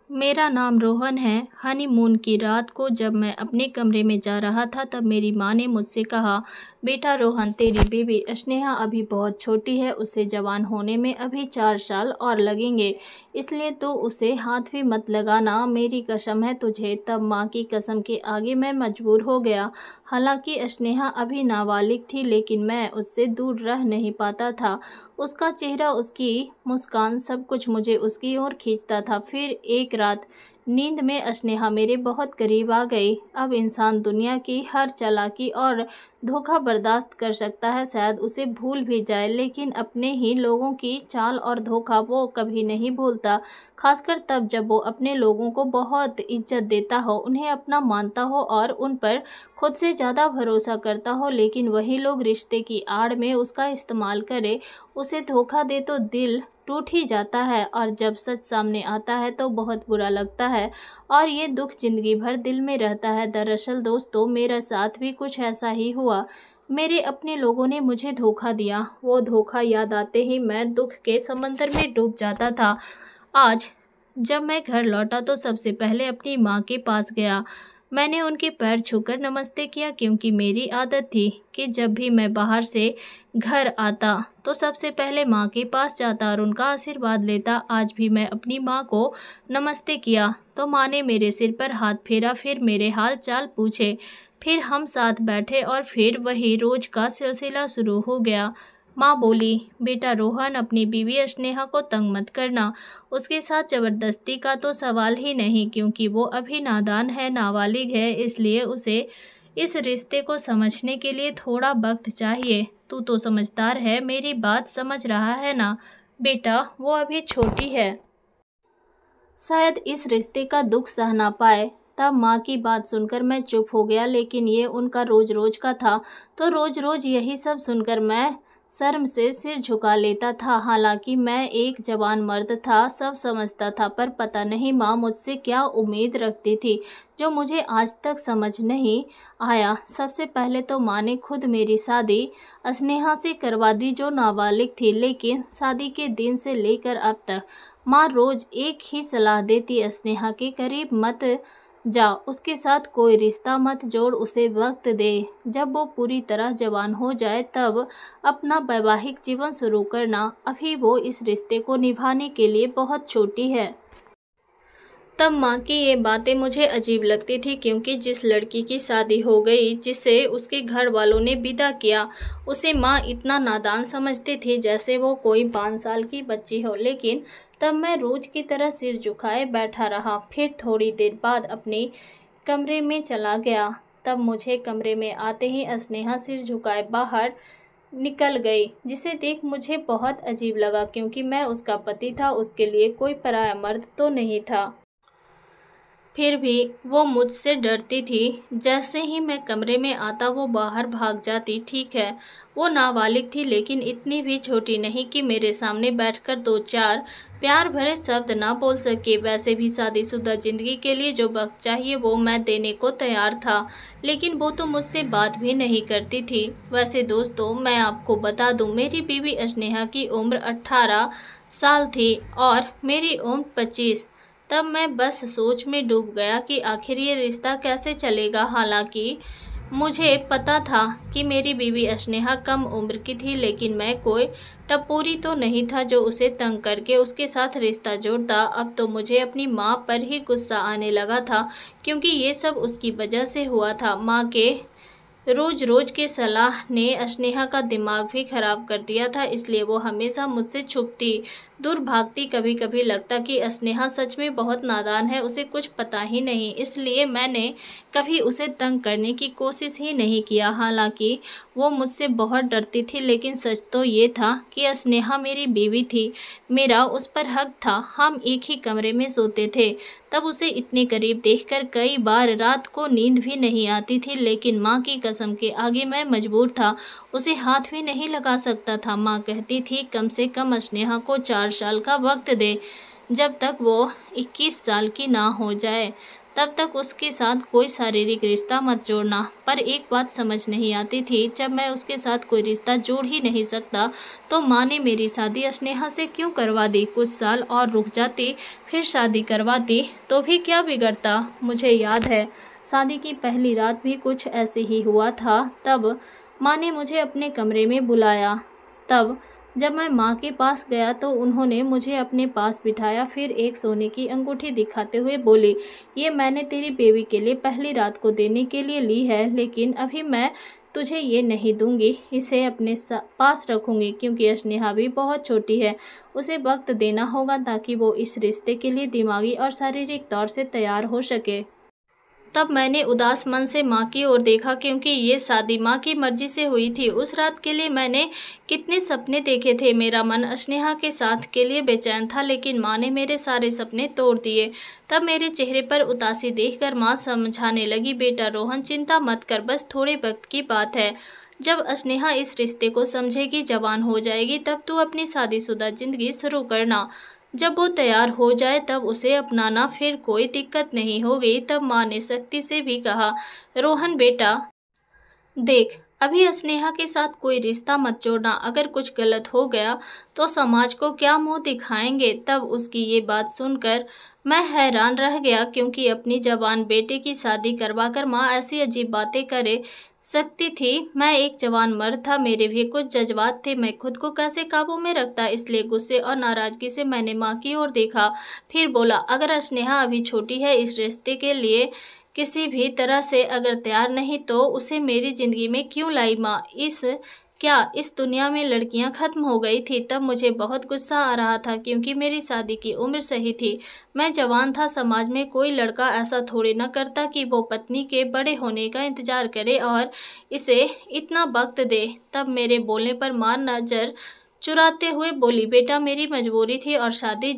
मेरा नाम रोहन है। हनीमून की रात को जब मैं अपने कमरे में जा रहा था तब मेरी माँ ने मुझसे कहा, बेटा रोहन, तेरी बीवी स्नेहा अभी बहुत छोटी है, उसे जवान होने में अभी 4 साल और लगेंगे, इसलिए तो उसे हाथ भी मत लगाना, मेरी कसम है तुझे। तब माँ की कसम के आगे मैं मजबूर हो गया। हालांकि स्नेहा अभी नाबालिग थी लेकिन मैं उससे दूर रह नहीं पाता था। उसका चेहरा, उसकी मुस्कान, सब कुछ मुझे उसकी ओर खींचता था। फिर एक रात नींद में स्नेहा मेरे बहुत करीब आ गई। अब इंसान दुनिया की हर चालाकी और धोखा बर्दाश्त कर सकता है, शायद उसे भूल भी जाए, लेकिन अपने ही लोगों की चाल और धोखा वो कभी नहीं भूलता। खासकर तब जब वो अपने लोगों को बहुत इज्जत देता हो, उन्हें अपना मानता हो और उन पर खुद से ज़्यादा भरोसा करता हो, लेकिन वही लोग रिश्ते की आड़ में उसका इस्तेमाल करे, उसे धोखा दे तो दिल टूट ही जाता है, और जब सच सामने आता है तो बहुत बुरा लगता है और ये दुख जिंदगी भर दिल में रहता है। दरअसल दोस्तों, मेरे साथ भी कुछ ऐसा ही हुआ। मेरे अपने लोगों ने मुझे धोखा दिया। वो धोखा याद आते ही मैं दुख के समंदर में डूब जाता था। आज जब मैं घर लौटा तो सबसे पहले अपनी माँ के पास गया। मैंने उनके पैर छूकर नमस्ते किया, क्योंकि मेरी आदत थी कि जब भी मैं बाहर से घर आता तो सबसे पहले माँ के पास जाता और उनका आशीर्वाद लेता। आज भी मैं अपनी माँ को नमस्ते किया तो माँ ने मेरे सिर पर हाथ फेरा, फिर मेरे हाल चाल पूछे, फिर हम साथ बैठे और फिर वही रोज का सिलसिला शुरू हो गया। माँ बोली, बेटा रोहन, अपनी बीवी स्नेहा को तंग मत करना। उसके साथ जबरदस्ती का तो सवाल ही नहीं, क्योंकि वो अभी नादान है, नाबालिग है, इसलिए उसे इस रिश्ते को समझने के लिए थोड़ा वक्त चाहिए। तू तो समझदार है, मेरी बात समझ रहा है ना बेटा? वो अभी छोटी है, शायद इस रिश्ते का दुख सह ना पाए। तब माँ की बात सुनकर मैं चुप हो गया, लेकिन ये उनका रोज रोज का था, तो रोज रोज यही सब सुनकर मैं शर्म से सिर झुका लेता था। हालांकि मैं एक जवान मर्द था, सब समझता था, पर पता नहीं माँ मुझसे क्या उम्मीद रखती थी जो मुझे आज तक समझ नहीं आया। सबसे पहले तो माँ ने खुद मेरी शादी स्नेहा से करवा दी, जो नाबालिग थी, लेकिन शादी के दिन से लेकर अब तक माँ रोज एक ही सलाह देती, स्नेहा के करीब मत जा, उसके साथ कोई रिश्ता मत जोड़, उसे वक्त दे, जब वो पूरी तरह जवान हो जाए तब अपना वैवाहिक जीवन शुरू करना, अभी वो इस रिश्ते को निभाने के लिए बहुत छोटी है। तब माँ की ये बातें मुझे अजीब लगती थी, क्योंकि जिस लड़की की शादी हो गई, जिसे उसके घर वालों ने विदा किया, उसे माँ इतना नादान समझती थी जैसे वो कोई 5 साल की बच्ची हो। लेकिन तब मैं रोज की तरह सिर झुकाए बैठा रहा। फिर थोड़ी देर बाद अपने कमरे में चला गया। तब मुझे कमरे में आते ही स्नेहा सिर झुकाए बाहर निकल गई, जिसे देख मुझे बहुत अजीब लगा, क्योंकि मैं उसका पति था, उसके लिए कोई पराया मर्द तो नहीं था। फिर भी वो मुझसे डरती थी। जैसे ही मैं कमरे में आता वो बाहर भाग जाती। ठीक है, वो नाबालिग थी, लेकिन इतनी भी छोटी नहीं कि मेरे सामने बैठकर 2-4 प्यार भरे शब्द ना बोल सके। वैसे भी शादीशुदा जिंदगी के लिए जो वक्त चाहिए वो मैं देने को तैयार था, लेकिन वो तो मुझसे बात भी नहीं करती थी। वैसे दोस्तों, मैं आपको बता दूं, मेरी बीवी स्नेहा की उम्र 18 साल थी और मेरी उम्र 25। तब मैं बस सोच में डूब गया कि आखिर ये रिश्ता कैसे चलेगा। हालांकि मुझे पता था कि मेरी बीवी स्नेहा कम उम्र की थी, लेकिन मैं कोई टपोरी तो नहीं था जो उसे तंग करके उसके साथ रिश्ता जोड़ता। अब तो मुझे अपनी माँ पर ही गुस्सा आने लगा था, क्योंकि ये सब उसकी वजह से हुआ था। माँ के रोज रोज की सलाह ने स्नेहा का दिमाग भी खराब कर दिया था, इसलिए वो हमेशा मुझसे छुपती, दूर भागती। कभी कभी लगता कि स्नेहा सच में बहुत नादान है, उसे कुछ पता ही नहीं, इसलिए मैंने कभी उसे तंग करने की कोशिश ही नहीं किया। हालांकि वो मुझसे बहुत डरती थी, लेकिन सच तो ये था कि स्नेहा मेरी बीवी थी, मेरा उस पर हक था। हम एक ही कमरे में सोते थे। तब उसे इतने करीब देखकर कई बार रात को नींद भी नहीं आती थी, लेकिन माँ की कसम के आगे मैं मजबूर था, उसे हाथ भी नहीं लगा सकता था। माँ कहती थी कम से कम स्नेहा को 4 साल का वक्त दे, जब तक वो 21 साल की ना हो जाए। तब तक उसके साथ कोई शारीरिक रिश्ता मत जोड़ना। पर एक बात समझ नहीं आती थी, जब मैं उसके साथ कोई रिश्ता जोड़ ही नहीं सकता तो माँ ने मेरी शादी स्नेहा से क्यों करवा दी। कुछ साल और रुक जाती, फिर शादी करवाती तो भी क्या बिगड़ता। मुझे याद है शादी की पहली रात भी कुछ ऐसे ही हुआ था। तब माँ ने मुझे अपने कमरे में बुलाया। तब जब मैं माँ के पास गया तो उन्होंने मुझे अपने पास बिठाया, फिर एक सोने की अंगूठी दिखाते हुए बोली, ये मैंने तेरी बेबी के लिए पहली रात को देने के लिए ली है, लेकिन अभी मैं तुझे ये नहीं दूंगी, इसे अपने पास रखूंगी क्योंकि स्नेहा भी बहुत छोटी है। उसे वक्त देना होगा ताकि वो इस रिश्ते के लिए दिमागी और शारीरिक तौर से तैयार हो सके। तब मैंने उदास मन से माँ की ओर देखा, क्योंकि ये शादी माँ की मर्जी से हुई थी। उस रात के लिए मैंने कितने सपने देखे थे। मेरा मन स्नेहा के साथ के लिए बेचैन था, लेकिन माँ ने मेरे सारे सपने तोड़ दिए। तब मेरे चेहरे पर उदासी देखकर माँ समझाने लगी, बेटा रोहन चिंता मत कर, बस थोड़े वक्त की बात है। जब स्नेहा इस रिश्ते को समझेगी, जवान हो जाएगी, तब तू अपनी शादीशुदा जिंदगी शुरू करना। जब वो तैयार हो जाए तब उसे अपनाना, फिर कोई दिक्कत नहीं होगी। तब माँ ने सख्ती से भी कहा, रोहन बेटा देख, अभी स्नेहा के साथ कोई रिश्ता मत जोड़ना। अगर कुछ गलत हो गया तो समाज को क्या मुंह दिखाएंगे। तब उसकी ये बात सुनकर मैं हैरान रह गया, क्योंकि अपनी जवान बेटे की शादी करवाकर माँ ऐसी अजीब बातें करे सकती थी। मैं एक जवान मर्द था, मेरे भी कुछ जज्बात थे, मैं खुद को कैसे काबू में रखता। इसलिए गुस्से और नाराजगी से मैंने माँ की ओर देखा, फिर बोला, अगर स्नेहा अभी छोटी है, इस रिश्ते के लिए किसी भी तरह से अगर तैयार नहीं तो उसे मेरी जिंदगी में क्यों लाई माँ। इस दुनिया में लड़कियां खत्म हो गई थी। तब मुझे बहुत गुस्सा आ रहा था, क्योंकि मेरी शादी की उम्र सही थी, मैं जवान था। समाज में कोई लड़का ऐसा थोड़े न करता कि वो पत्नी के बड़े होने का इंतजार करे और इसे इतना वक्त दे। तब मेरे बोलने पर माँ नजर चुराते हुए बोली, बेटा मेरी मजबूरी थी और शादी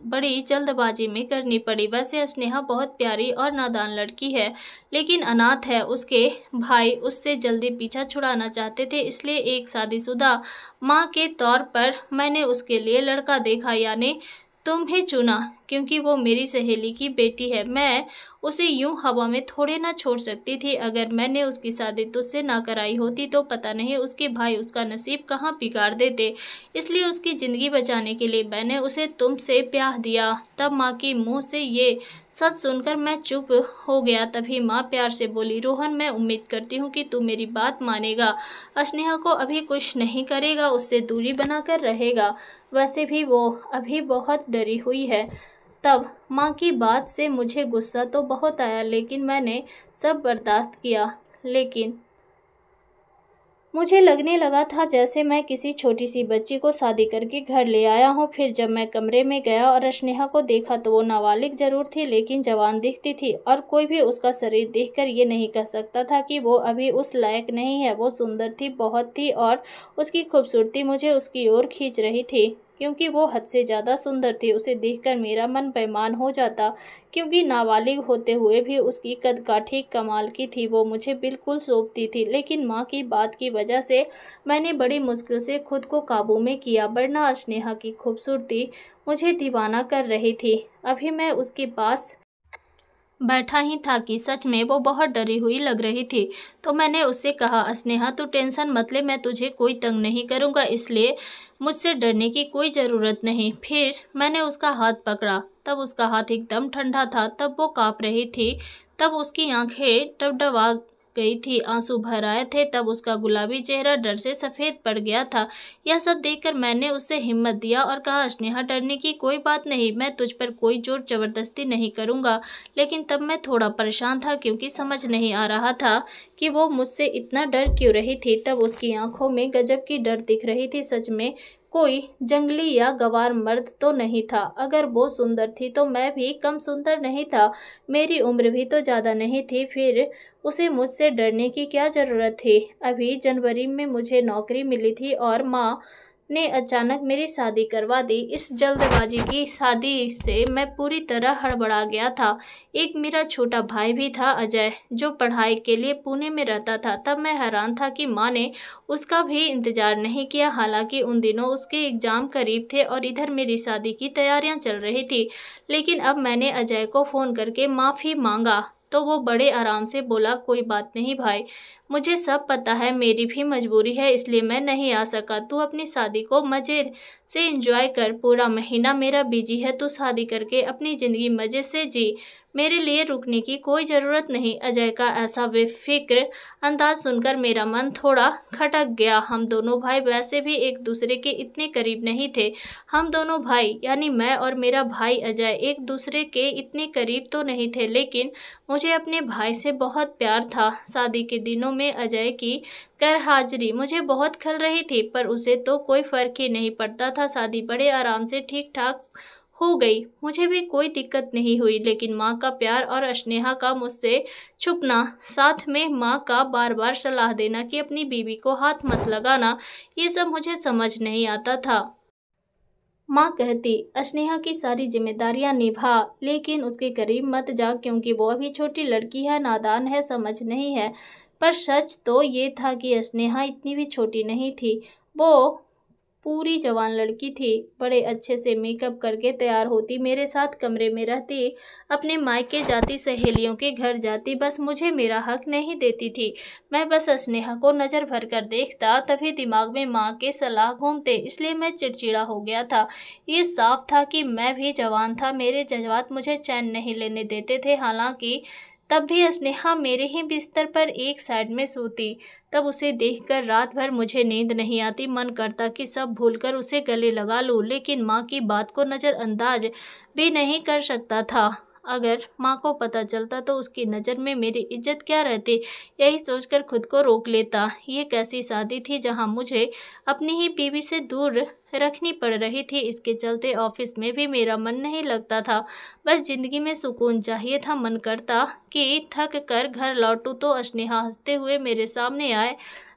बड़ी जल्दबाजी में करनी पड़ी। वैसे स्नेहा बहुत प्यारी और नादान लड़की है, लेकिन अनाथ है। उसके भाई उससे जल्दी पीछा छुड़ाना चाहते थे, इसलिए एक शादीशुदा माँ के तौर पर मैंने उसके लिए लड़का देखा, यानी तुम्हें चुना, क्योंकि वो मेरी सहेली की बेटी है। मैं उसे यूं हवा में थोड़े ना छोड़ सकती थी। अगर मैंने उसकी शादी तुझसे ना कराई होती तो पता नहीं उसके भाई उसका नसीब कहाँ बिगाड़ देते। इसलिए उसकी जिंदगी बचाने के लिए मैंने उसे तुमसे ब्याह दिया। तब माँ की मुंह से ये सच सुनकर मैं चुप हो गया। तभी माँ प्यार से बोली, रोहन मैं उम्मीद करती हूँ कि तू मेरी बात मानेगा, स्नेहा को अभी कुछ नहीं करेगा, उससे दूरी बनाकर रहेगा। वैसे भी वो अभी बहुत डरी हुई है। तब माँ की बात से मुझे गुस्सा तो बहुत आया, लेकिन मैंने सब बर्दाश्त किया। लेकिन मुझे लगने लगा था जैसे मैं किसी छोटी सी बच्ची को शादी करके घर ले आया हूँ। फिर जब मैं कमरे में गया और स्नेहा को देखा तो वो नाबालिग जरूर थी, लेकिन जवान दिखती थी, और कोई भी उसका शरीर देखकर ये नहीं कह सकता था कि वो अभी उस लायक नहीं है। वो सुंदर थी, बहुत थी, और उसकी खूबसूरती मुझे उसकी ओर खींच रही थी, क्योंकि वो हद से ज़्यादा सुंदर थी। उसे देखकर मेरा मन बेईमान हो जाता, क्योंकि नाबालिग होते हुए भी उसकी कदकाठी कमाल की थी। वो मुझे बिल्कुल शोभती थी, लेकिन माँ की बात की वजह से मैंने बड़ी मुश्किल से खुद को काबू में किया, वरना स्नेहा की खूबसूरती मुझे दीवाना कर रही थी। अभी मैं उसके पास बैठा ही था कि सच में वो बहुत डरी हुई लग रही थी। तो मैंने उससे कहा, स्नेहा तू टेंशन मत ले, मैं तुझे कोई तंग नहीं करूँगा, इसलिए मुझसे डरने की कोई ज़रूरत नहीं। फिर मैंने उसका हाथ पकड़ा, तब उसका हाथ एकदम ठंडा था, तब वो काँप रही थी, तब उसकी आंखें डबडबा गई थी, आंसू भर आए थे, तब उसका गुलाबी चेहरा डर से सफ़ेद पड़ गया था। यह सब देखकर मैंने उससे हिम्मत दिया और कहा, स्नेहा डरने की कोई बात नहीं, मैं तुझ पर कोई जोर जबरदस्ती नहीं करूँगा। लेकिन तब मैं थोड़ा परेशान था, क्योंकि समझ नहीं आ रहा था कि वो मुझसे इतना डर क्यों रही थी। तब उसकी आंखों में गजब की डर दिख रही थी। सच में कोई जंगली या गंवार मर्द तो नहीं था। अगर वो सुंदर थी तो मैं भी कम सुंदर नहीं था, मेरी उम्र भी तो ज़्यादा नहीं थी, फिर उसे मुझसे डरने की क्या ज़रूरत थी। अभी जनवरी में मुझे नौकरी मिली थी और माँ ने अचानक मेरी शादी करवा दी। इस जल्दबाजी की शादी से मैं पूरी तरह हड़बड़ा गया था। एक मेरा छोटा भाई भी था, अजय, जो पढ़ाई के लिए पुणे में रहता था। तब मैं हैरान था कि माँ ने उसका भी इंतजार नहीं किया। हालांकि उन दिनों उसके एग्जाम करीब थे और इधर मेरी शादी की तैयारियां चल रही थी। लेकिन अब मैंने अजय को फ़ोन करके माफ़ी मांगा तो वो बड़े आराम से बोला, कोई बात नहीं भाई, मुझे सब पता है, मेरी भी मजबूरी है, इसलिए मैं नहीं आ सका। तू अपनी शादी को मज़े से एंजॉय कर। पूरा महीना मेरा बिजी है, तू शादी करके अपनी ज़िंदगी मज़े से जी। मेरे लिए रुकने की कोई ज़रूरत नहीं। अजय का ऐसा बेफिक्र अंदाज सुनकर मेरा मन थोड़ा खटक गया। हम दोनों भाई वैसे भी एक दूसरे के इतने करीब नहीं थे। हम दोनों भाई, यानी मैं और मेरा भाई अजय, एक दूसरे के इतने करीब तो नहीं थे, लेकिन मुझे अपने भाई से बहुत प्यार था। शादी के दिनों में अजय की गैरहाजिरी मुझे खल खल रही थी, पर उसे तो कोई फर्क ही नहीं पड़ता था। शादी बड़े आराम से ठीक ठाक हो गई। मुझे भी कोई दिक्कत नहीं हुई, लेकिन माँ का प्यार और स्नेहा का मुझसे छुपना, साथ में माँ का बार बार सलाह देना कि अपनी बीवी को हाथ मत लगाना, ये सब मुझे समझ नहीं आता था। माँ कहती, स्नेहा की सारी जिम्मेदारियां निभा, लेकिन उसके करीब मत जा, क्योंकि वो अभी छोटी लड़की है, नादान है, समझ नहीं है। पर सच तो ये था कि स्नेहा इतनी भी छोटी नहीं थी। वो पूरी जवान लड़की थी। बड़े अच्छे से मेकअप करके तैयार होती, मेरे साथ कमरे में रहती, अपने मायके जाती, सहेलियों के घर जाती, बस मुझे मेरा हक नहीं देती थी। मैं बस स्नेहा को नज़र भर कर देखता, तभी दिमाग में माँ के सलाह घूमते, इसलिए मैं चिड़चिड़ा हो गया था। ये साफ था कि मैं भी जवान था, मेरे जज्बात मुझे चैन नहीं लेने देते थे। हालांकि तब भी स्नेहा मेरे ही बिस्तर पर एक साइड में सोती। तब उसे देखकर रात भर मुझे नींद नहीं आती। मन करता कि सब भूलकर उसे गले लगा लूं, लेकिन माँ की बात को नज़रअंदाज भी नहीं कर सकता था। अगर माँ को पता चलता तो उसकी नज़र में मेरी इज्जत क्या रहती, यही सोचकर खुद को रोक लेता। ये कैसी शादी थी जहाँ मुझे अपनी ही बीवी से दूर रखनी पड़ रही थी। इसके चलते ऑफिस में भी मेरा मन नहीं लगता था। बस जिंदगी में सुकून चाहिए था। मन करता कि थक कर घर लौटूं तो स्नेहा हंसते हुए मेरे सामने आए।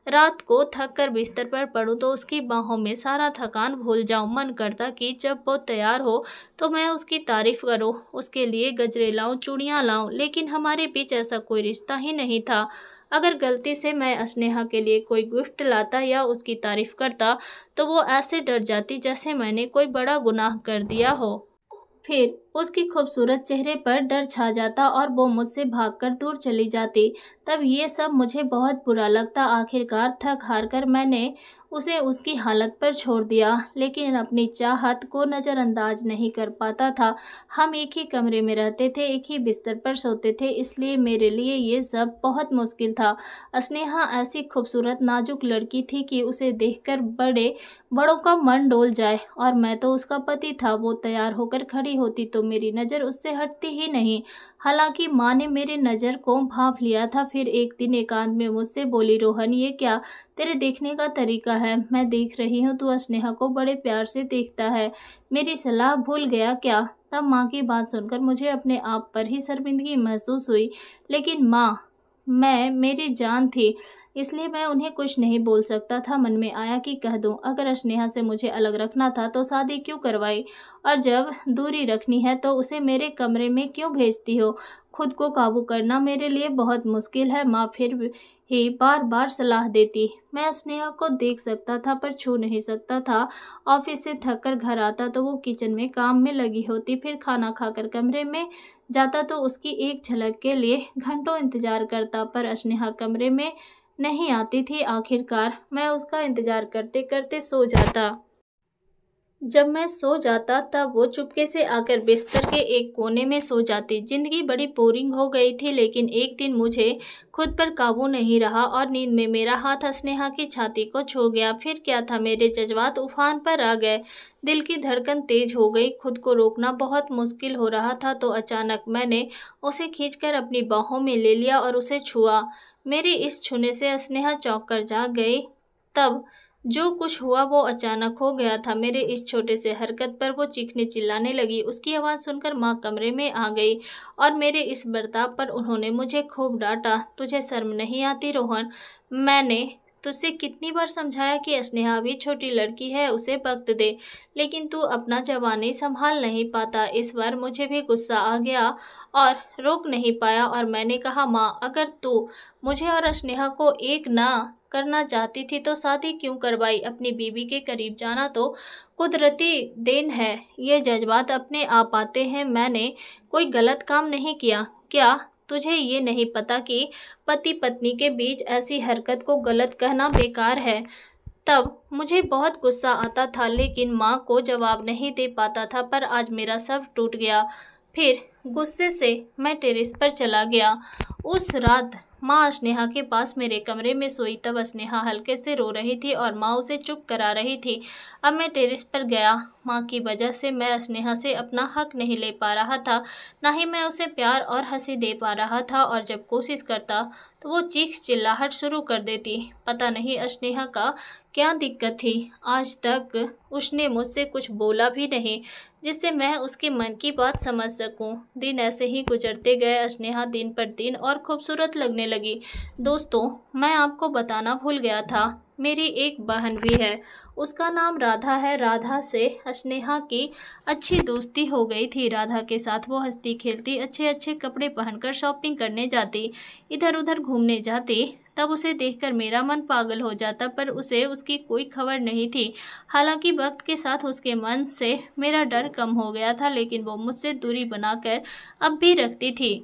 रात को थक कर बिस्तर पर पड़ूं तो उसकी बाहों में सारा थकान भूल जाऊं। मन करता कि जब वो तैयार हो तो मैं उसकी तारीफ करूं, उसके लिए गजरे लाऊं, चूड़ियां लाऊं, लेकिन हमारे बीच ऐसा कोई रिश्ता ही नहीं था। अगर गलती से मैं स्नेहा के लिए कोई गिफ्ट लाता या उसकी तारीफ करता तो वो ऐसे डर जाती जैसे मैंने कोई बड़ा गुनाह कर दिया हो। फिर उसकी खूबसूरत चेहरे पर डर छा जाता और वो मुझसे भागकर दूर चली जाती। तब ये सब मुझे बहुत बुरा लगता। आखिरकार थक हार कर मैंने उसे उसकी हालत पर छोड़ दिया, लेकिन अपनी चाहत को नज़रअंदाज नहीं कर पाता था। हम एक ही कमरे में रहते थे, एक ही बिस्तर पर सोते थे, इसलिए मेरे लिए ये सब बहुत मुश्किल था। स्नेहा ऐसी खूबसूरत नाजुक लड़की थी कि उसे देखकर बड़ों का मन डोल जाए, और मैं तो उसका पति था। वो तैयार होकर खड़ी होती तो मेरी नज़र उससे हटती ही नहीं। हालांकि माँ ने मेरी नज़र को भांप लिया था। फिर एक दिन एकांत में मुझसे बोली, रोहन, ये क्या तेरे देखने का तरीका है? मैं देख रही हूँ तू स्नेहा को बड़े प्यार से देखता है, मेरी सलाह भूल गया क्या? तब माँ की बात सुनकर मुझे अपने आप पर ही शर्मिंदगी महसूस हुई। लेकिन माँ, मैं मेरी जान थी, इसलिए मैं उन्हें कुछ नहीं बोल सकता था। मन में आया कि कह दूं, अगर स्नेहा से मुझे अलग रखना था तो शादी क्यों करवाई, और जब दूरी रखनी है तो उसे मेरे कमरे में क्यों भेजती हो? खुद को काबू करना मेरे लिए बहुत मुश्किल है। माँ फिर ही बार बार सलाह देती। मैं स्नेहा को देख सकता था पर छू नहीं सकता था। ऑफिस से थक कर घर आता तो वो किचन में काम में लगी होती। फिर खाना खाकर कमरे में जाता तो उसकी एक झलक के लिए घंटों इंतजार करता, पर स्नेहा कमरे में नहीं आती थी। आखिरकार मैं उसका इंतजार करते करते सो जाता। जब मैं सो जाता तब वो चुपके से आकर बिस्तर के एक कोने में सो जाती। जिंदगी बड़ी बोरिंग हो गई थी, लेकिन एक दिन मुझे खुद पर काबू नहीं रहा और नींद में मेरा हाथ स्नेहा की छाती को छू गया। फिर क्या था, मेरे जज्बात उफान पर आ गए। दिल की धड़कन तेज हो गई। खुद को रोकना बहुत मुश्किल हो रहा था तो अचानक मैंने उसे खींचकर अपनी बाहों में ले लिया और उसे छुआ। मेरे इस छूने से स्नेहा चौंक कर जाग गई। तब जो कुछ हुआ वो अचानक हो गया था। मेरे इस छोटे से हरकत पर वो चीखने चिल्लाने लगी। उसकी आवाज़ सुनकर माँ कमरे में आ गई और मेरे इस बर्ताव पर उन्होंने मुझे खूब डांटा। तुझे शर्म नहीं आती रोहन? मैंने तुझसे कितनी बार समझाया कि स्नेहा भी छोटी लड़की है, उसे वक्त दे, लेकिन तू अपना जवानी संभाल नहीं पाता। इस बार मुझे भी गुस्सा आ गया और रोक नहीं पाया और मैंने कहा, माँ, अगर तू मुझे और स्नेहा को एक ना करना चाहती थी तो शादी क्यों करवाई? अपनी बीवी के करीब जाना तो कुदरती देन है, ये जज्बात अपने आप आते हैं। मैंने कोई गलत काम नहीं किया। क्या तुझे ये नहीं पता कि पति पत्नी के बीच ऐसी हरकत को गलत कहना बेकार है? तब मुझे बहुत गुस्सा आता था, लेकिन माँ को जवाब नहीं दे पाता था। पर आज मेरा सब टूट गया। फिर गुस्से से मैं टेरेस पर चला गया। उस रात माँ स्नेहा के पास मेरे कमरे में सोई। तब स्नेहा हल्के से रो रही थी और माँ उसे चुप करा रही थी। अब मैं टेरेस पर गया। माँ की वजह से मैं स्नेहा से अपना हक नहीं ले पा रहा था, ना ही मैं उसे प्यार और हंसी दे पा रहा था, और जब कोशिश करता तो वो चीख चिल्लाहट शुरू कर देती। पता नहीं स्नेहा का क्या दिक्कत थी, आज तक उसने मुझसे कुछ बोला भी नहीं जिससे मैं उसके मन की बात समझ सकूं। दिन ऐसे ही गुजरते गए। स्नेहा दिन पर दिन और खूबसूरत लगने लगी। दोस्तों, मैं आपको बताना भूल गया था, मेरी एक बहन भी है, उसका नाम राधा है। राधा से स्नेहा की अच्छी दोस्ती हो गई थी। राधा के साथ वो हंसती खेलती, अच्छे अच्छे कपड़े पहनकर शॉपिंग करने जाती, इधर उधर घूमने जाती। तब उसे देखकर मेरा मन पागल हो जाता, पर उसे उसकी कोई खबर नहीं थी। हालांकि वक्त के साथ उसके मन से मेरा डर कम हो गया था, लेकिन वो मुझसे दूरी बनाकर अब भी रखती थी।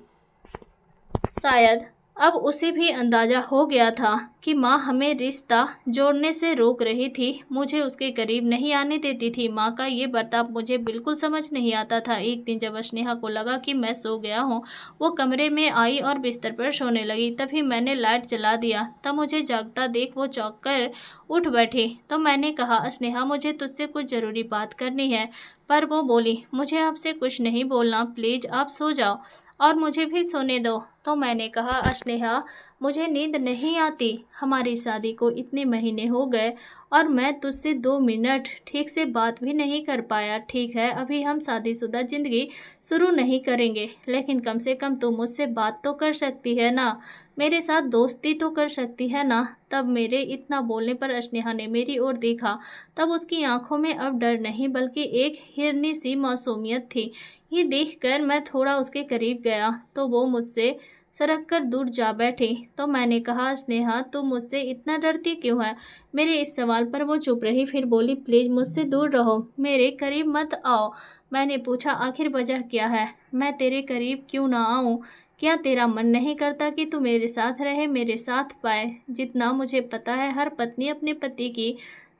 शायद अब उसे भी अंदाजा हो गया था कि माँ हमें रिश्ता जोड़ने से रोक रही थी, मुझे उसके करीब नहीं आने देती थी। माँ का ये बर्ताव मुझे बिल्कुल समझ नहीं आता था। एक दिन जब स्नेहा को लगा कि मैं सो गया हूँ, वो कमरे में आई और बिस्तर पर सोने लगी। तभी मैंने लाइट जला दिया। तब मुझे जागता देख वो चौंक कर उठ बैठी। तो मैंने कहा, स्नेहा, मुझे तुझसे कुछ ज़रूरी बात करनी है। पर वो बोली, मुझे आपसे कुछ नहीं बोलना, प्लीज़ आप सो जाओ और मुझे भी सोने दो। तो मैंने कहा, स्नेहा, मुझे नींद नहीं आती, हमारी शादी को इतने महीने हो गए और मैं तुझसे 2 मिनट ठीक से बात भी नहीं कर पाया। ठीक है, अभी हम शादीशुदा जिंदगी शुरू नहीं करेंगे, लेकिन कम से कम तू मुझसे बात तो कर सकती है ना, मेरे साथ दोस्ती तो कर सकती है ना। तब मेरे इतना बोलने पर स्नेहा ने मेरी ओर देखा। तब उसकी आंखों में अब डर नहीं बल्कि एक हिरनी सी मासूमियत थी। ये देखकर मैं थोड़ा उसके करीब गया तो वो मुझसे सरक कर दूर जा बैठी। तो मैंने कहा, स्नेहा, तू मुझसे इतना डरती क्यों है? मेरे इस सवाल पर वो चुप रही, फिर बोली, प्लीज़ मुझसे दूर रहो, मेरे करीब मत आओ। मैंने पूछा, आखिर वजह क्या है? मैं तेरे करीब क्यों ना आऊँ? क्या तेरा मन नहीं करता कि तू मेरे साथ रहे, मेरे साथ पाए? जितना मुझे पता है, हर पत्नी अपने पति की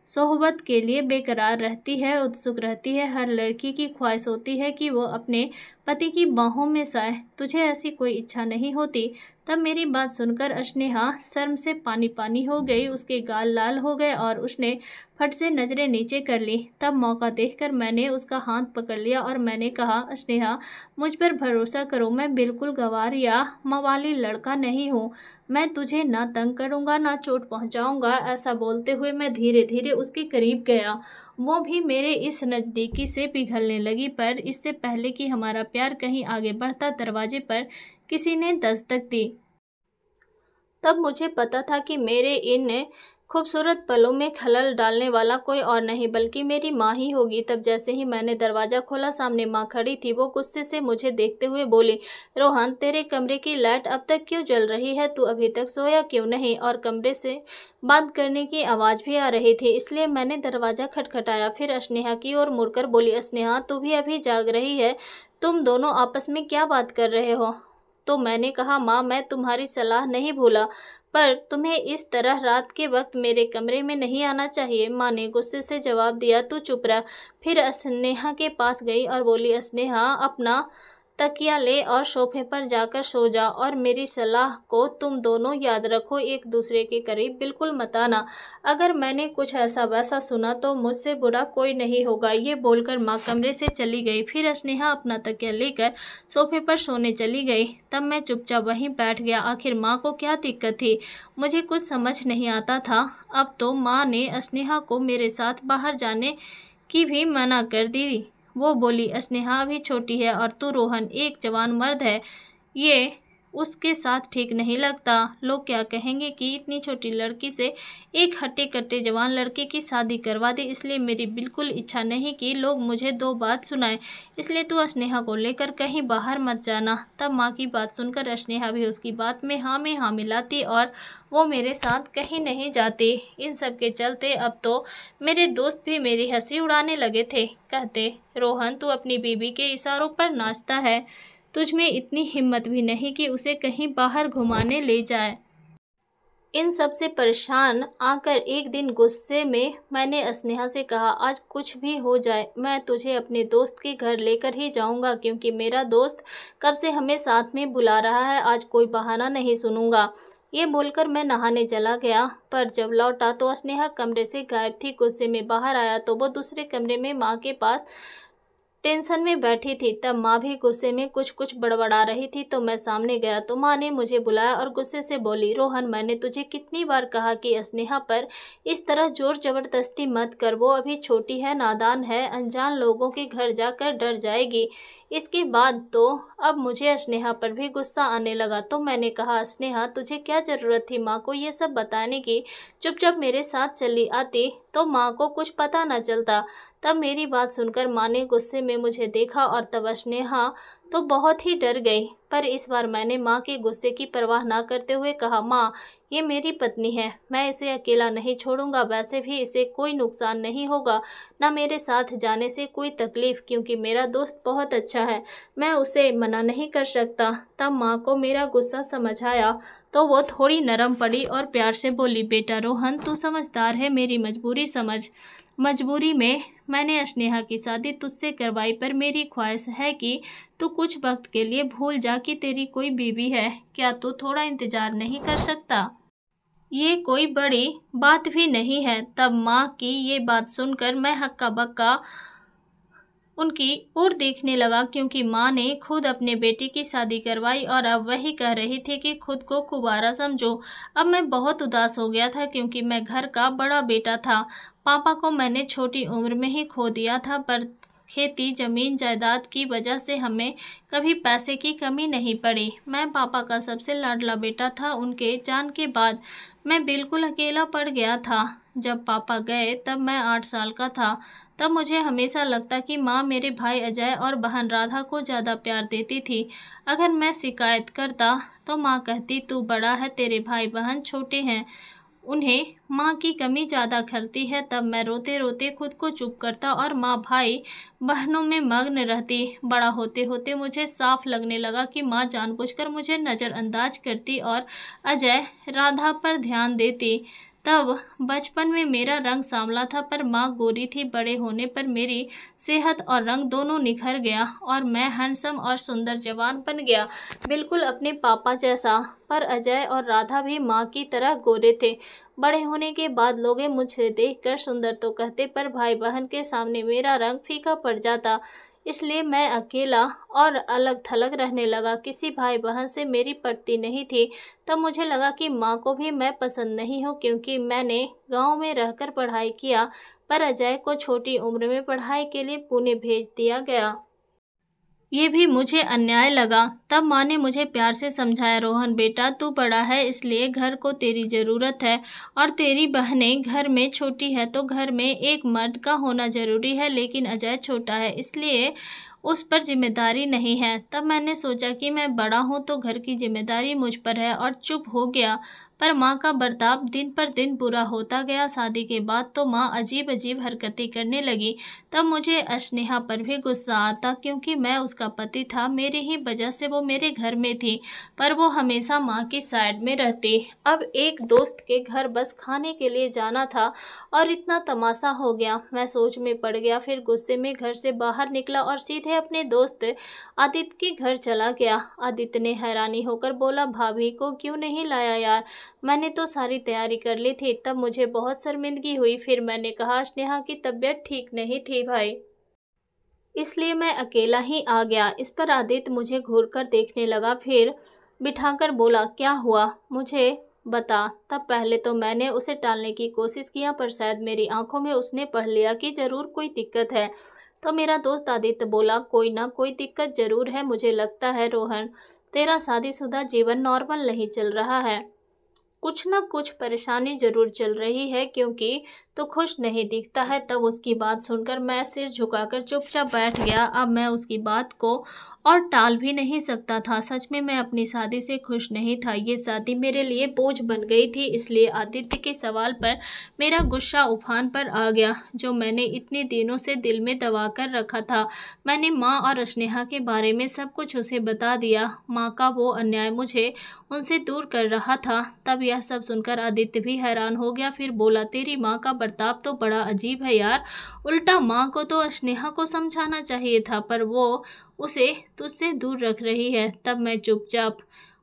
सोहबत के लिए बेकरार रहती है, उत्सुक रहती है। हर लड़की की ख्वाहिश होती है कि वो अपने पति की बाहों में सोए। तुझे ऐसी कोई इच्छा नहीं होती? तब मेरी बात सुनकर स्नेहा शर्म से पानी पानी हो गई, उसके गाल लाल हो गए और उसने फट से नजरें नीचे कर ली। तब मौका देखकर मैंने उसका हाथ पकड़ लिया और मैंने कहा, स्नेहा, मुझ पर भरोसा करो, मैं बिल्कुल गंवार या मवाली लड़का नहीं हूँ। मैं तुझे ना तंग करूँगा ना चोट पहुँचाऊँगा। ऐसा बोलते हुए मैं धीरे धीरे उसके करीब गया। वो भी मेरे इस नज़दीकी से पिघलने लगी। पर इससे पहले कि हमारा प्यार कहीं आगे बढ़ता, दरवाजे पर किसी ने दस्तक दी। तब मुझे पता था कि मेरे इन खूबसूरत पलों में खलल डालने वाला कोई और नहीं बल्कि मेरी माँ ही होगी। तब जैसे ही मैंने दरवाज़ा खोला, सामने माँ खड़ी थी। वो गुस्से से मुझे देखते हुए बोली, रोहन, तेरे कमरे की लाइट अब तक क्यों जल रही है? तू अभी तक सोया क्यों नहीं? और कमरे से बात करने की आवाज़ भी आ रही थी, इसलिए मैंने दरवाज़ा खटखटाया। फिर स्नेहा की ओर मुड़कर बोली, स्नेहा, तू भी अभी जाग रही है? तुम दोनों आपस में क्या बात कर रहे हो? तो मैंने कहा, माँ, मैं तुम्हारी सलाह नहीं भूला, पर तुम्हें इस तरह रात के वक्त मेरे कमरे में नहीं आना चाहिए। माँ ने गुस्से से जवाब दिया, तू चुप रह। फिर स्नेहा के पास गई और बोली, स्नेहा, अपना तकिया ले और सोफे पर जाकर सो जा, और मेरी सलाह को तुम दोनों याद रखो, एक दूसरे के करीब बिल्कुल मत आना। अगर मैंने कुछ ऐसा वैसा सुना तो मुझसे बुरा कोई नहीं होगा। ये बोलकर माँ कमरे से चली गई। फिर स्नेहा अपना तकिया लेकर सोफे पर सोने चली गई। तब मैं चुपचाप वहीं बैठ गया। आखिर माँ को क्या दिक्कत थी, मुझे कुछ समझ नहीं आता था। अब तो माँ ने स्नेहा को मेरे साथ बाहर जाने की भी मना कर दी। वो बोली, स्नेहा अभी छोटी है और तू, रोहन, एक जवान मर्द है, ये उसके साथ ठीक नहीं लगता। लोग क्या कहेंगे कि इतनी छोटी लड़की से एक हट्टे-कट्टे जवान लड़के की शादी करवा दी, इसलिए मेरी बिल्कुल इच्छा नहीं कि लोग मुझे दो बात सुनाएं। इसलिए तू स्नेहा को लेकर कहीं बाहर मत जाना। तब माँ की बात सुनकर स्नेहा भी उसकी बात में हाँ मिलाती और वो मेरे साथ कहीं नहीं जाती। इन सब के चलते अब तो मेरे दोस्त भी मेरी हंसी उड़ाने लगे थे। कहते, रोहन तू अपनी बीवी के इशारों पर नाचता है, तुझ में इतनी हिम्मत भी नहीं कि उसे कहीं बाहर घुमाने ले जाए। इन सब से परेशान आकर एक दिन गुस्से में मैंने स्नेहा से कहा, आज कुछ भी हो जाए मैं तुझे अपने दोस्त के घर लेकर ही जाऊंगा, क्योंकि मेरा दोस्त कब से हमें साथ में बुला रहा है, आज कोई बहाना नहीं सुनूंगा। ये बोलकर मैं नहाने चला गया, पर जब लौटा तो स्नेहा कमरे से गायब थी। गुस्से में बाहर आया तो वो दूसरे कमरे में माँ के पास टेंशन में बैठी थी। तब माँ भी गुस्से में कुछ कुछ बड़बड़ा रही थी, तो मैं सामने गया तो माँ ने मुझे बुलाया और गुस्से से बोली, रोहन मैंने तुझे कितनी बार कहा कि स्नेहा पर इस तरह जोर जबरदस्ती मत कर, वो अभी छोटी है, नादान है, अनजान लोगों के घर जाकर डर जाएगी। इसके बाद तो अब मुझे स्नेहा पर भी गुस्सा आने लगा, तो मैंने कहा, स्नेहा तुझे क्या ज़रूरत थी माँ को ये सब बताने की, चुपचाप मेरे साथ चली आती तो माँ को कुछ पता न चलता। तब मेरी बात सुनकर माँ ने गुस्से में मुझे देखा और तब स्नेहा तो बहुत ही डर गई। पर इस बार मैंने माँ के गुस्से की परवाह ना करते हुए कहा, माँ ये मेरी पत्नी है, मैं इसे अकेला नहीं छोड़ूंगा, वैसे भी इसे कोई नुकसान नहीं होगा, ना मेरे साथ जाने से कोई तकलीफ, क्योंकि मेरा दोस्त बहुत अच्छा है, मैं उसे मना नहीं कर सकता। तब माँ को मेरा गुस्सा समझ आया तो वो थोड़ी नरम पड़ी और प्यार से बोली, बेटा रोहन तू समझदार है, मेरी मजबूरी समझ। मजबूरी में मैंने स्नेहा की शादी तुझसे करवाई, पर मेरी ख्वाहिश है कि तू कुछ वक्त के लिए भूल जा कि तेरी कोई बीवी है। क्या तू थोड़ा इंतजार नहीं कर सकता? ये कोई बड़ी बात भी नहीं है। तब माँ की ये बात सुनकर मैं हक्का बक्का उनकी ओर देखने लगा, क्योंकि माँ ने खुद अपने बेटे की शादी करवाई और अब वही कह रही थी कि खुद को कुंवारा समझो। अब मैं बहुत उदास हो गया था, क्योंकि मैं घर का बड़ा बेटा था। पापा को मैंने छोटी उम्र में ही खो दिया था, पर खेती जमीन जायदाद की वजह से हमें कभी पैसे की कमी नहीं पड़ी। मैं पापा का सबसे लाडला बेटा था। उनके जान के बाद मैं बिल्कुल अकेला पड़ गया था। जब पापा गए तब मैं 8 साल का था। तब मुझे हमेशा लगता कि माँ मेरे भाई अजय और बहन राधा को ज़्यादा प्यार देती थी। अगर मैं शिकायत करता तो माँ कहती, तू बड़ा है, तेरे भाई बहन छोटे हैं, उन्हें माँ की कमी ज़्यादा खलती है। तब मैं रोते रोते खुद को चुप करता और माँ भाई बहनों में मग्न रहती। बड़ा होते होते मुझे साफ लगने लगा कि माँ जानबूझकर मुझे नज़रअंदाज करती और अजय राधा पर ध्यान देती। तब बचपन में मेरा रंग सांवला था, पर माँ गोरी थी। बड़े होने पर मेरी सेहत और रंग दोनों निखर गया और मैं हैंडसम और सुंदर जवान बन गया, बिल्कुल अपने पापा जैसा। पर अजय और राधा भी माँ की तरह गोरे थे। बड़े होने के बाद लोग मुझे देखकर सुंदर तो कहते, पर भाई बहन के सामने मेरा रंग फीका पड़ जाता। इसलिए मैं अकेला और अलग थलग रहने लगा। किसी भाई बहन से मेरी पटती नहीं थी। तब मुझे लगा कि माँ को भी मैं पसंद नहीं हूँ, क्योंकि मैंने गांव में रहकर पढ़ाई किया, पर अजय को छोटी उम्र में पढ़ाई के लिए पुणे भेज दिया गया। ये भी मुझे अन्याय लगा। तब माँ ने मुझे प्यार से समझाया, रोहन बेटा तू बड़ा है, इसलिए घर को तेरी ज़रूरत है, और तेरी बहनें घर में छोटी है तो घर में एक मर्द का होना ज़रूरी है, लेकिन अजय छोटा है इसलिए उस पर जिम्मेदारी नहीं है। तब मैंने सोचा कि मैं बड़ा हूँ तो घर की जिम्मेदारी मुझ पर है और चुप हो गया। पर माँ का बर्ताव दिन पर दिन बुरा होता गया। शादी के बाद तो माँ अजीब अजीब हरकतें करने लगी। तब मुझे स्नेहा पर भी गुस्सा आता, क्योंकि मैं उसका पति था, मेरी ही वजह से वो मेरे घर में थी, पर वो हमेशा माँ की साइड में रहती। अब एक दोस्त के घर बस खाने के लिए जाना था और इतना तमाशा हो गया। मैं सोच में पड़ गया। फिर गुस्से में घर से बाहर निकला और सीधे अपने दोस्त आदित्य के घर चला गया। आदित्य ने हैरानी होकर बोला, भाभी को क्यों नहीं लाया यार, मैंने तो सारी तैयारी कर ली थी। तब मुझे बहुत शर्मिंदगी हुई। फिर मैंने कहा, स्नेहा की तबीयत ठीक नहीं थी भाई, इसलिए मैं अकेला ही आ गया। इस पर आदित्य मुझे घूरकर देखने लगा, फिर बिठाकर बोला, क्या हुआ मुझे बता। तब पहले तो मैंने उसे टालने की कोशिश किया, पर शायद मेरी आंखों में उसने पढ़ लिया कि जरूर कोई दिक्कत है। तो मेरा दोस्त आदित्य बोला, कोई ना कोई दिक्कत जरूर है, मुझे लगता है रोहन। तेरा शादीशुदा जीवन नॉर्मल नहीं चल रहा है, कुछ न कुछ परेशानी ज़रूर चल रही है क्योंकि तू खुश नहीं दिखता है। तब उसकी बात सुनकर मैं सिर झुकाकर चुपचाप बैठ गया। अब मैं उसकी बात को और टाल भी नहीं सकता था। सच में मैं अपनी शादी से खुश नहीं था। ये शादी मेरे लिए बोझ बन गई थी। इसलिए आदित्य के सवाल पर मेरा गुस्सा उफान पर आ गया, जो मैंने इतने दिनों से दिल में दबा कर रखा था। मैंने माँ और स्नेहा के बारे में सब कुछ उसे बता दिया। माँ का वो अन्याय मुझे उनसे दूर कर रहा था। तब यह सब सुनकर आदित्य भी हैरान हो गया। फिर बोला, तेरी माँ का बर्ताव तो बड़ा अजीब है यार। उल्टा माँ को तो स्नेहा को समझाना चाहिए था, पर वो उसे तुझसे दूर रख रही है। तब मैं चुपचाप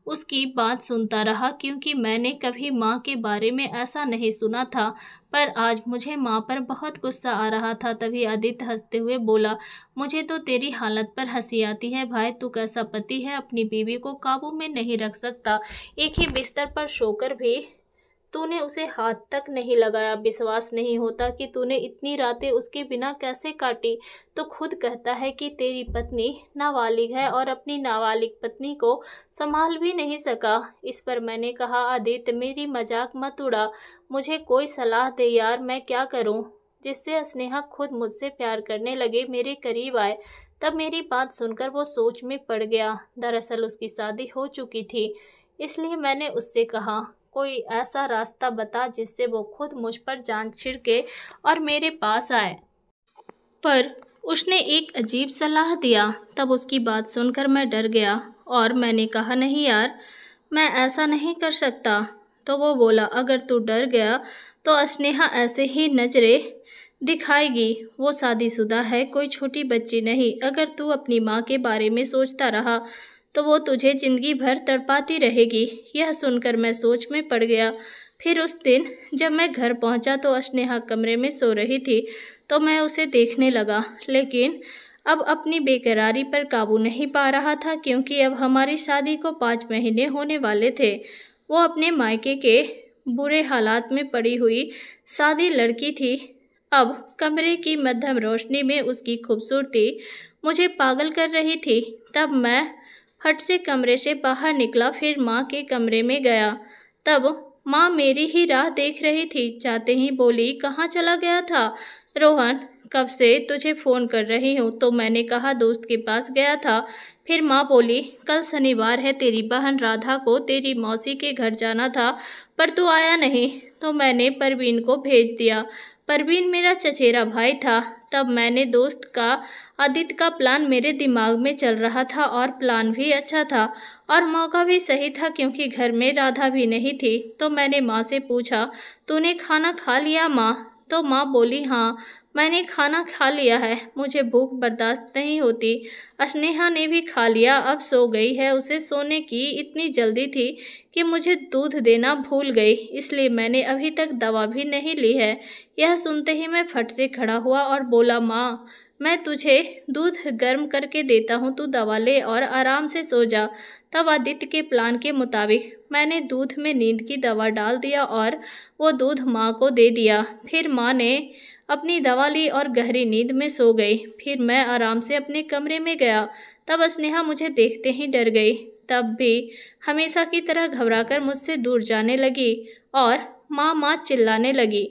उसकी बात सुनता रहा, क्योंकि मैंने कभी माँ के बारे में ऐसा नहीं सुना था। पर आज मुझे माँ पर बहुत गुस्सा आ रहा था। तभी आदित्य हंसते हुए बोला, मुझे तो तेरी हालत पर हंसी आती है भाई। तू कैसा पति है, अपनी बीवी को काबू में नहीं रख सकता। एक ही बिस्तर पर सोकर भी तूने उसे हाथ तक नहीं लगाया। विश्वास नहीं होता कि तूने इतनी रातें उसके बिना कैसे काटी। तो खुद कहता है कि तेरी पत्नी नाबालिग है और अपनी नाबालिग पत्नी को संभाल भी नहीं सका। इस पर मैंने कहा, आदित्य मेरी मजाक मत उड़ा, मुझे कोई सलाह दे यार, मैं क्या करूं जिससे स्नेहा खुद मुझसे प्यार करने लगे, मेरे करीब आए। तब मेरी बात सुनकर वो सोच में पड़ गया। दरअसल उसकी शादी हो चुकी थी, इसलिए मैंने उससे कहा, कोई ऐसा रास्ता बता जिससे वो खुद मुझ पर जान छिड़के और मेरे पास आए। पर उसने एक अजीब सलाह दिया। तब उसकी बात सुनकर मैं डर गया और मैंने कहा, नहीं यार, मैं ऐसा नहीं कर सकता। तो वो बोला, अगर तू डर गया तो स्नेहा ऐसे ही नजरें दिखाएगी। वो शादीशुदा है, कोई छोटी बच्ची नहीं। अगर तू अपनी माँ के बारे में सोचता रहा तो वो तुझे जिंदगी भर तड़पाती रहेगी। यह सुनकर मैं सोच में पड़ गया। फिर उस दिन जब मैं घर पहुंचा तो स्नेहा कमरे में सो रही थी, तो मैं उसे देखने लगा, लेकिन अब अपनी बेकरारी पर काबू नहीं पा रहा था, क्योंकि अब हमारी शादी को 5 महीने होने वाले थे। वो अपने मायके के बुरे हालात में पड़ी हुई सादी लड़की थी। अब कमरे की मध्यम रोशनी में उसकी खूबसूरती मुझे पागल कर रही थी। तब मैं फट से कमरे से बाहर निकला, फिर माँ के कमरे में गया। तब माँ मेरी ही राह देख रही थी। जाते ही बोली, कहाँ चला गया था रोहन, कब से तुझे फ़ोन कर रही हूँ। तो मैंने कहा, दोस्त के पास गया था। फिर माँ बोली, कल शनिवार है, तेरी बहन राधा को तेरी मौसी के घर जाना था, पर तू आया नहीं, तो मैंने परवीन को भेज दिया। परवीन मेरा चचेरा भाई था। तब मैंने दोस्त का आदित्य का प्लान मेरे दिमाग में चल रहा था, और प्लान भी अच्छा था और मौका भी सही था, क्योंकि घर में राधा भी नहीं थी। तो मैंने माँ से पूछा, तूने खाना खा लिया माँ? तो माँ बोली, हाँ मैंने खाना खा लिया है, मुझे भूख बर्दाश्त नहीं होती। स्नेहा ने भी खा लिया, अब सो गई है। उसे सोने की इतनी जल्दी थी कि मुझे दूध देना भूल गई, इसलिए मैंने अभी तक दवा भी नहीं ली है। यह सुनते ही मैं फट से खड़ा हुआ और बोला, माँ मैं तुझे दूध गर्म करके देता हूँ, तू दवा ले और आराम से सो जा। तब आदित्य के प्लान के मुताबिक मैंने दूध में नींद की दवा डाल दिया और वो दूध माँ को दे दिया। फिर माँ ने अपनी दवा ली और गहरी नींद में सो गई। फिर मैं आराम से अपने कमरे में गया। तब स्नेहा मुझे देखते ही डर गई। तब भी हमेशा की तरह घबराकर मुझसे दूर जाने लगी और माँ माँ चिल्लाने लगी।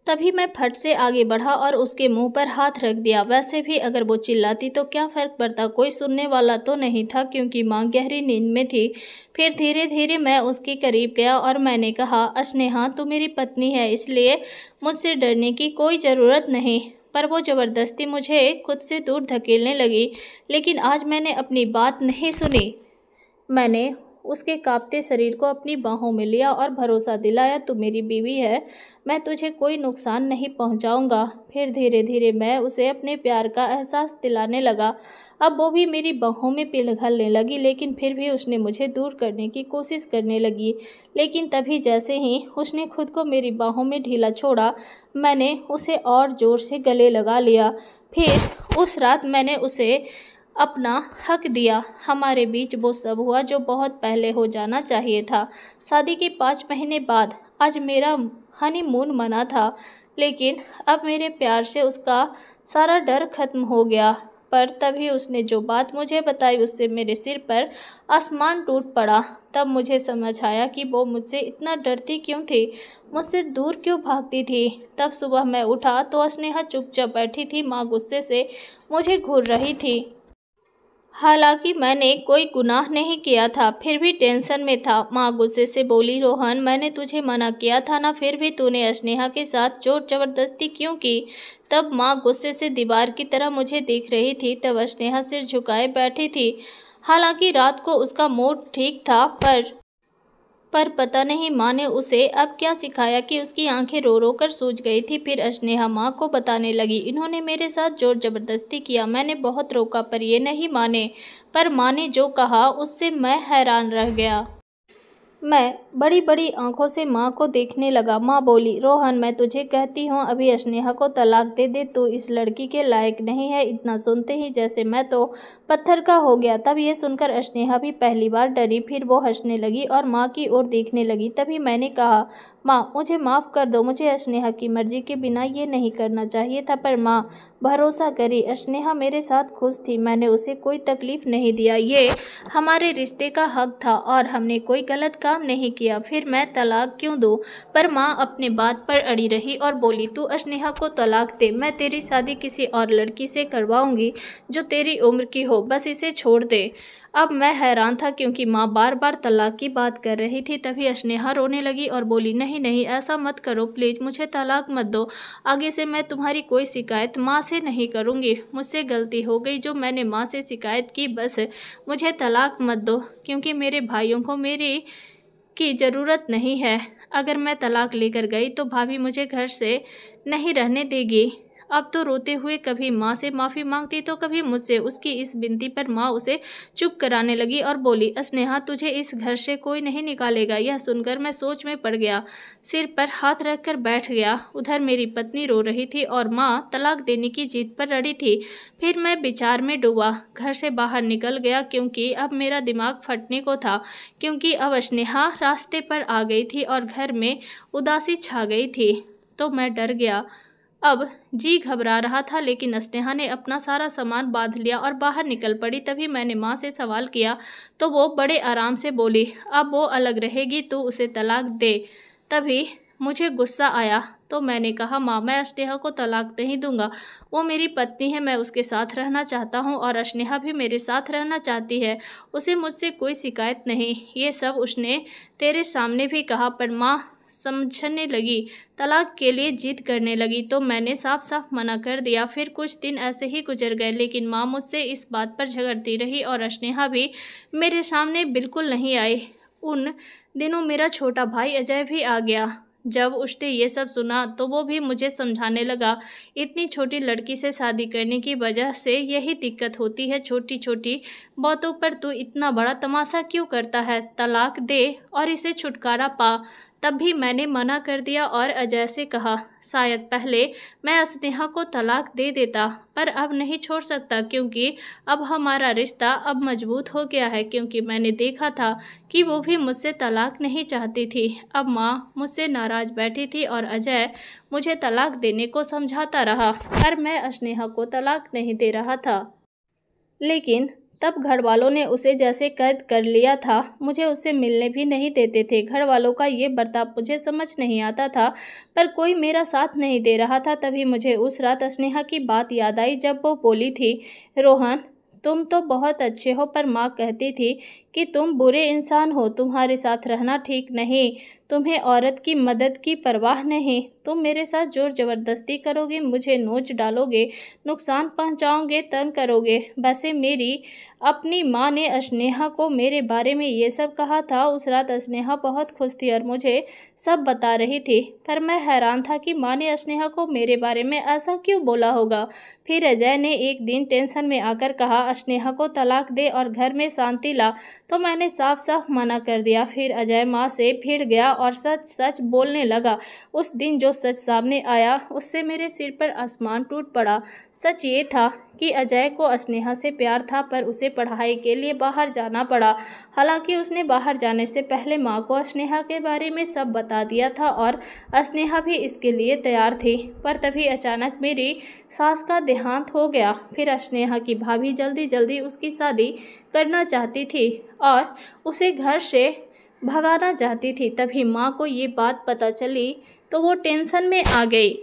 तभी मैं फट से आगे बढ़ा और उसके मुंह पर हाथ रख दिया। वैसे भी अगर वो चिल्लाती तो क्या फ़र्क पड़ता, कोई सुनने वाला तो नहीं था, क्योंकि माँ गहरी नींद में थी। फिर धीरे धीरे मैं उसके करीब गया और मैंने कहा, स्नेहा तू मेरी पत्नी है, इसलिए मुझसे डरने की कोई ज़रूरत नहीं। पर वो ज़बरदस्ती मुझे खुद से दूर धकेलने लगी, लेकिन आज मैंने अपनी बात नहीं सुनी। मैंने उसके कांपते शरीर को अपनी बाहों में लिया और भरोसा दिलाया, तू मेरी बीवी है, मैं तुझे कोई नुकसान नहीं पहुंचाऊंगा। फिर धीरे धीरे मैं उसे अपने प्यार का एहसास दिलाने लगा। अब वो भी मेरी बाहों में पिघलने लगी, लेकिन फिर भी उसने मुझे दूर करने की कोशिश करने लगी। लेकिन तभी जैसे ही उसने खुद को मेरी बाहों में ढीला छोड़ा, मैंने उसे और ज़ोर से गले लगा लिया। फिर उस रात मैंने उसे अपना हक दिया। हमारे बीच वो सब हुआ जो बहुत पहले हो जाना चाहिए था। शादी के 5 महीने बाद आज मेरा हनीमून मना था, लेकिन अब मेरे प्यार से उसका सारा डर खत्म हो गया। पर तभी उसने जो बात मुझे बताई उससे मेरे सिर पर आसमान टूट पड़ा। तब मुझे समझ आया कि वो मुझसे इतना डरती क्यों थी, मुझसे दूर क्यों भागती थी। तब सुबह मैं उठा तो स्नेहा चुपचाप बैठी थी। माँ गुस्से से मुझे घूर रही थी। हालांकि मैंने कोई गुनाह नहीं किया था, फिर भी टेंशन में था। माँ गुस्से से बोली, रोहन मैंने तुझे मना किया था ना, फिर भी तूने स्नेहा के साथ जोर जबरदस्ती क्यों की। तब माँ गुस्से से दीवार की तरह मुझे देख रही थी। तब स्नेहा सिर झुकाए बैठी थी। हालांकि रात को उसका मूड ठीक था, पर पता नहीं माँ ने उसे अब क्या सिखाया कि उसकी आंखें रो रो कर सूज गई थी। फिर स्नेहा माँ को बताने लगी, इन्होंने मेरे साथ जोर जबरदस्ती किया, मैंने बहुत रोका पर ये नहीं माने। पर माँ ने जो कहा उससे मैं हैरान रह गया। मैं बड़ी बड़ी आंखों से माँ को देखने लगा। माँ बोली, रोहन मैं तुझे कहती हूँ अभी स्नेहा को तलाक दे दे, तू इस लड़की के लायक नहीं है। इतना सुनते ही जैसे मैं तो पत्थर का हो गया। तब ये सुनकर स्नेहा भी पहली बार डरी, फिर वो हंसने लगी और माँ की ओर देखने लगी। तभी मैंने कहा, माँ मुझे माफ़ कर दो, मुझे स्नेहा की मर्जी के बिना ये नहीं करना चाहिए था। पर माँ भरोसा करी, स्नेहा मेरे साथ खुश थी, मैंने उसे कोई तकलीफ़ नहीं दिया। ये हमारे रिश्ते का हक था और हमने कोई गलत काम नहीं किया। फिर मैं तलाक क्यों दूँ। पर माँ अपने बात पर अड़ी रही और बोली, तू स्नेहा को तलाक दे, मैं तेरी शादी किसी और लड़की से करवाऊंगी जो तेरी उम्र की हो, बस इसे छोड़ दे। अब मैं हैरान था क्योंकि माँ बार बार तलाक की बात कर रही थी। तभी स्नेहा रोने लगी और बोली, नहीं नहीं ऐसा मत करो प्लीज़, मुझे तलाक मत दो। आगे से मैं तुम्हारी कोई शिकायत माँ से नहीं करूँगी। मुझसे गलती हो गई जो मैंने माँ से शिकायत की, बस मुझे तलाक मत दो, क्योंकि मेरे भाइयों को मेरी की ज़रूरत नहीं है। अगर मैं तलाक लेकर गई तो भाभी मुझे घर से नहीं रहने देगी। अब तो रोते हुए कभी माँ से माफ़ी मांगती तो कभी मुझसे। उसकी इस विनती पर माँ उसे चुप कराने लगी और बोली, स्नेहा तुझे इस घर से कोई नहीं निकालेगा। यह सुनकर मैं सोच में पड़ गया, सिर पर हाथ रखकर बैठ गया। उधर मेरी पत्नी रो रही थी और माँ तलाक देने की जिद पर अड़ी थी। फिर मैं विचार में डूबा, घर से बाहर निकल गया क्योंकि अब मेरा दिमाग फटने को था, क्योंकि अब स्नेहा रास्ते पर आ गई थी और घर में उदासी छा गई थी। तो मैं डर गया। अब जी घबरा रहा था, लेकिन स्नेहा ने अपना सारा सामान बांध लिया और बाहर निकल पड़ी। तभी मैंने माँ से सवाल किया तो वो बड़े आराम से बोली, अब वो अलग रहेगी, तू उसे तलाक दे। तभी मुझे गुस्सा आया तो मैंने कहा, माँ मैं स्नेहा को तलाक नहीं दूंगा, वो मेरी पत्नी है, मैं उसके साथ रहना चाहता हूँ और स्नेहा भी मेरे साथ रहना चाहती है, उसे मुझसे कोई शिकायत नहीं। ये सब उसने तेरे सामने भी कहा। पर माँ समझने लगी, तलाक के लिए जिद करने लगी तो मैंने साफ साफ मना कर दिया। फिर कुछ दिन ऐसे ही गुजर गए, लेकिन माँ मुझसे इस बात पर झगड़ती रही और स्नेहा भी मेरे सामने बिल्कुल नहीं आई। उन दिनों मेरा छोटा भाई अजय भी आ गया। जब उसने ये सब सुना तो वो भी मुझे समझाने लगा, इतनी छोटी लड़की से शादी करने की वजह से यही दिक्कत होती है, छोटी छोटी बातों पर तू इतना बड़ा तमाशा क्यों करता है, तलाक दे और इसे छुटकारा पा। तब भी मैंने मना कर दिया और अजय से कहा, शायद पहले मैं स्नेहा को तलाक दे देता, पर अब नहीं छोड़ सकता क्योंकि अब हमारा रिश्ता अब मजबूत हो गया है। क्योंकि मैंने देखा था कि वो भी मुझसे तलाक नहीं चाहती थी। अब माँ मुझसे नाराज बैठी थी और अजय मुझे तलाक देने को समझाता रहा, पर मैं स्नेहा को तलाक नहीं दे रहा था। लेकिन तब घर वालों ने उसे जैसे कैद कर लिया था, मुझे उससे मिलने भी नहीं देते थे। घर वालों का ये बर्ताव मुझे समझ नहीं आता था, पर कोई मेरा साथ नहीं दे रहा था। तभी मुझे उस रात स्नेहा की बात याद आई जब वो बोली थी, रोहन तुम तो बहुत अच्छे हो, पर माँ कहती थी कि तुम बुरे इंसान हो, तुम्हारे साथ रहना ठीक नहीं, तुम्हें औरत की मदद की परवाह नहीं, तुम मेरे साथ जोर जबरदस्ती करोगे, मुझे नोच डालोगे, नुकसान पहुंचाओगे, तंग करोगे। वैसे मेरी अपनी माँ ने स्नेहा को मेरे बारे में ये सब कहा था। उस रात स्नेहा बहुत खुश थी और मुझे सब बता रही थी, पर मैं हैरान था कि माँ ने स्नेहा को मेरे बारे में ऐसा क्यों बोला होगा। फिर अजय ने एक दिन टेंशन में आकर कहा, स्नेहा को तलाक दे और घर में शांति ला। तो मैंने साफ साफ मना कर दिया। फिर अजय माँ से भिड़ गया और सच सच बोलने लगा। उस दिन जो सच सामने आया उससे मेरे सिर पर आसमान टूट पड़ा। सच ये था कि अजय को स्नेहा से प्यार था, पर उसे पढ़ाई के लिए बाहर जाना पड़ा। हालांकि उसने बाहर जाने से पहले माँ को स्नेहा के बारे में सब बता दिया था और स्नेहा भी इसके लिए तैयार थी। पर तभी अचानक मेरी सास का देहांत हो गया। फिर स्नेहा की भाभी जल्दी जल्दी उसकी शादी करना चाहती थी और उसे घर से भगाना चाहती थी। तभी माँ को ये बात पता चली तो वो टेंशन में आ गई।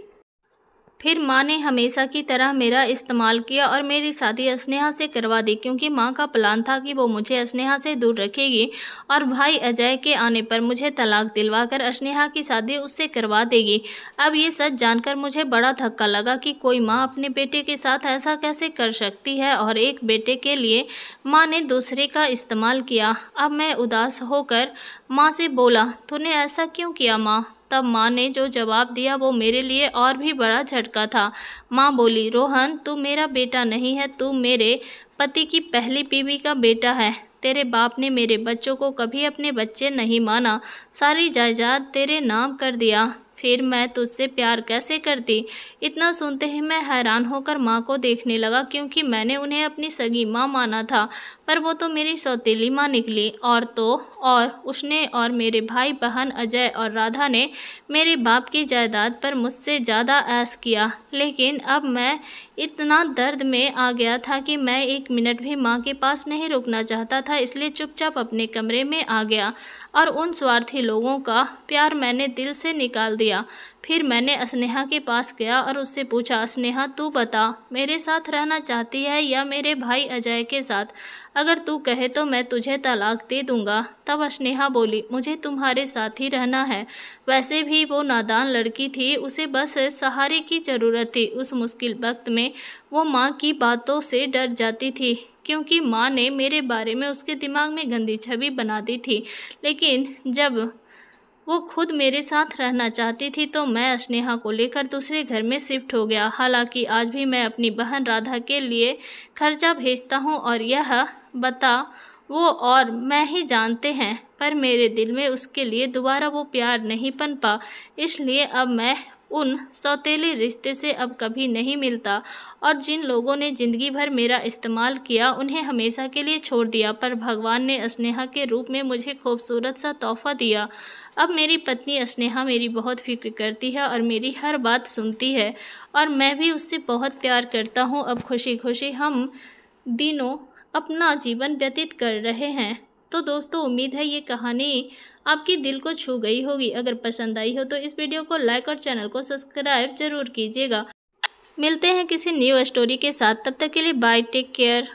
फिर माँ ने हमेशा की तरह मेरा इस्तेमाल किया और मेरी शादी स्नेहा से करवा दी, क्योंकि माँ का प्लान था कि वो मुझे स्नेहा से दूर रखेगी और भाई अजय के आने पर मुझे तलाक दिलवाकर स्नेहा की शादी उससे करवा देगी। अब ये सच जानकर मुझे बड़ा धक्का लगा कि कोई माँ अपने बेटे के साथ ऐसा कैसे कर सकती है, और एक बेटे के लिए माँ ने दूसरे का इस्तेमाल किया। अब मैं उदास होकर माँ से बोला, तूने ऐसा क्यों किया माँ? तब माँ ने जो जवाब दिया वो मेरे लिए और भी बड़ा झटका था। माँ बोली, रोहन तू मेरा बेटा नहीं है, तू मेरे पति की पहली बीवी का बेटा है। तेरे बाप ने मेरे बच्चों को कभी अपने बच्चे नहीं माना, सारी जायदाद तेरे नाम कर दिया। फिर मैं तुझसे प्यार कैसे करती? इतना सुनते ही मैं हैरान होकर माँ को देखने लगा, क्योंकि मैंने उन्हें अपनी सगी माँ माना था, पर वो तो मेरी सौतेली माँ निकली। और उसने और मेरे भाई बहन अजय और राधा ने मेरे बाप की जायदाद पर मुझसे ज़्यादा ऐश किया। लेकिन अब मैं इतना दर्द में आ गया था कि मैं एक मिनट भी माँ के पास नहीं रुकना चाहता था, इसलिए चुपचाप अपने कमरे में आ गया और उन स्वार्थी लोगों का प्यार मैंने दिल से निकाल दिया। फिर मैंने स्नेहा के पास गया और उससे पूछा, स्नेहा तू बता, मेरे साथ रहना चाहती है या मेरे भाई अजय के साथ? अगर तू कहे तो मैं तुझे तलाक दे दूंगा। तब स्नेहा बोली, मुझे तुम्हारे साथ ही रहना है। वैसे भी वो नादान लड़की थी, उसे बस सहारे की ज़रूरत थी। उस मुश्किल वक्त में वो माँ की बातों से डर जाती थी, क्योंकि माँ ने मेरे बारे में उसके दिमाग में गंदी छवि बना दी थी। लेकिन जब वो खुद मेरे साथ रहना चाहती थी तो मैं स्नेहा को लेकर दूसरे घर में शिफ्ट हो गया। हालांकि आज भी मैं अपनी बहन राधा के लिए खर्चा भेजता हूँ और यह बता वो और मैं ही जानते हैं, पर मेरे दिल में उसके लिए दोबारा वो प्यार नहीं पनपा। इसलिए अब मैं उन सौतेले रिश्ते से अब कभी नहीं मिलता, और जिन लोगों ने ज़िंदगी भर मेरा इस्तेमाल किया उन्हें हमेशा के लिए छोड़ दिया, पर भगवान ने स्नेहा के रूप में मुझे खूबसूरत सा तोहफा दिया। अब मेरी पत्नी स्नेहा मेरी बहुत फिक्र करती है और मेरी हर बात सुनती है, और मैं भी उससे बहुत प्यार करता हूँ। अब खुशी खुशी हम दिनों अपना जीवन व्यतीत कर रहे हैं। तो दोस्तों, उम्मीद है ये कहानी आपकी दिल को छू गई होगी। अगर पसंद आई हो तो इस वीडियो को लाइक और चैनल को सब्सक्राइब जरूर कीजिएगा। मिलते हैं किसी न्यू स्टोरी के साथ, तब तक के लिए बाय, टेक केयर।